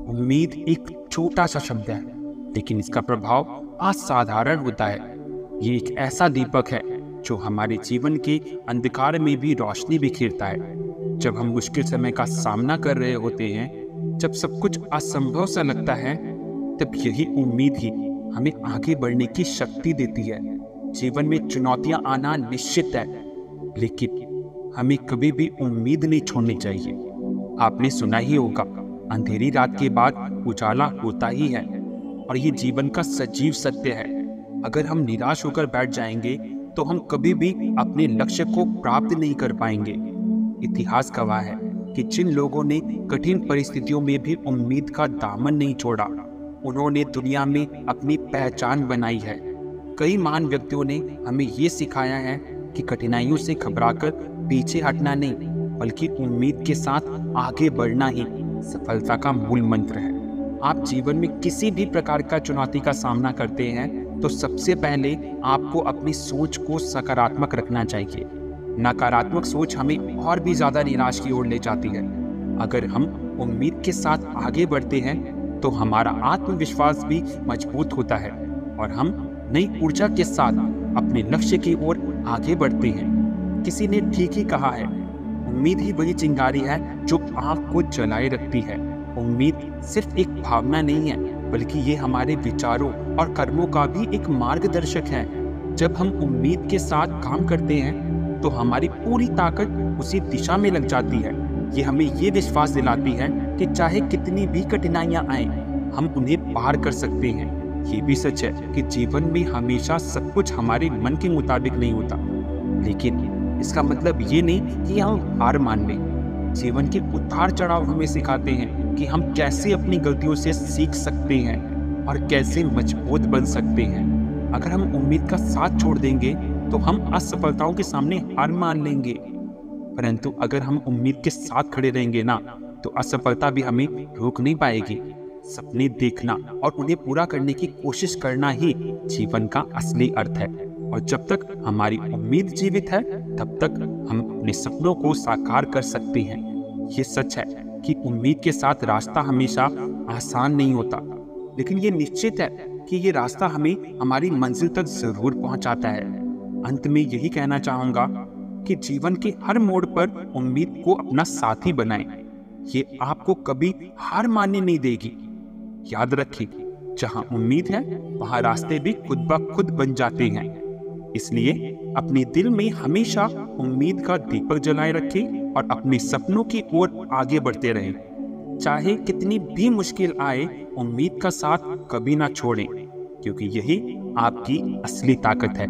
उम्मीद एक छोटा सा शब्द है, लेकिन इसका प्रभाव असाधारण होता है। ये एक ऐसा दीपक है जो हमारे जीवन के अंधकार में भी रोशनी बिखेरता है। जब हम मुश्किल समय का सामना कर रहे होते हैं, जब सब कुछ असंभव सा लगता है, तब यही उम्मीद ही हमें आगे बढ़ने की शक्ति देती है। जीवन में चुनौतियां आना निश्चित है, लेकिन हमें कभी भी उम्मीद नहीं छोड़नी चाहिए। आपने सुना ही होगा, अंधेरी रात के बाद उजाला होता ही है, और ये जीवन का सजीव सत्य है। अगर हम निराश होकर बैठ जाएंगे तो हम कभी भी अपने लक्ष्य को प्राप्त नहीं कर पाएंगे। इतिहास गवाह है कि जिन लोगों ने कठिन परिस्थितियों में भी उम्मीद का दामन नहीं छोड़ा, उन्होंने दुनिया में अपनी पहचान बनाई है। कई महान व्यक्तियों ने हमें ये सिखाया है कि कठिनाइयों से घबराकर पीछे हटना नहीं, बल्कि उम्मीद के साथ आगे बढ़ना ही सफलता का मूल मंत्र है। आप जीवन में किसी भी प्रकार का चुनौती का सामना करते हैं तो सबसे पहले आपको अपनी सोच को सकारात्मक रखना चाहिए। नकारात्मक सोच हमें और भी ज्यादा निराश की ओर ले जाती है। अगर हम उम्मीद के साथ आगे बढ़ते हैं तो हमारा आत्मविश्वास भी मजबूत होता है और हम नई ऊर्जा के साथ अपने लक्ष्य की ओर आगे बढ़ते हैं। किसी ने ठीक ही कहा है, उम्मीद ही वही चिंगारी है जो आग को जलाए रखती है। उम्मीद सिर्फ एक भावना नहीं है, बल्कि ये हमारे विचारों और कर्मों का भी एक मार्गदर्शक है। जब हम उम्मीद के साथ काम करते हैं तो हमारी पूरी ताकत उसी दिशा में लग जाती है। ये हमें ये विश्वास दिलाती है कि चाहे कितनी भी कठिनाइयां आएं, हम उन्हें पार कर सकते हैं। ये भी सच है कि जीवन में हमेशा सब कुछ हमारे मन के मुताबिक नहीं होता, लेकिन इसका मतलब ये नहीं कि हम हार मान लें। जीवन के उतार चढ़ाव हमें सिखाते हैं कि हम कैसे अपनी गलतियों से सीख सकते हैं और कैसे मजबूत बन सकते हैं। अगर हम उम्मीद का साथ छोड़ देंगे तो हम असफलताओं के सामने हार मान लेंगे, परंतु अगर हम उम्मीद के साथ खड़े रहेंगे ना, तो असफलता भी हमें रोक नहीं पाएगी। सपने देखना और उन्हें पूरा करने की कोशिश करना ही जीवन का असली अर्थ है, और जब तक हमारी उम्मीद जीवित है, तब तक हम अपने सपनों को साकार कर सकते हैं। ये सच है कि उम्मीद के साथ रास्ता हमेशा आसान नहीं होता, लेकिन ये निश्चित है कि ये रास्ता हमें हमारी मंजिल तक जरूर पहुंचाता है। अंत में यही कहना चाहूंगा कि जीवन के हर मोड़ पर उम्मीद को अपना साथी बनाएं। ये आपको कभी हार मानने नहीं देगी। याद रखें, जहां उम्मीद है वहां रास्ते भी खुद ब खुद बन जाते हैं। इसलिए अपने दिल में हमेशा उम्मीद का दीपक जलाए रखें और अपने सपनों की ओर आगे बढ़ते रहें। चाहे कितनी भी मुश्किल आए, उम्मीद का साथ कभी ना छोड़ें, क्योंकि यही आपकी असली ताकत है।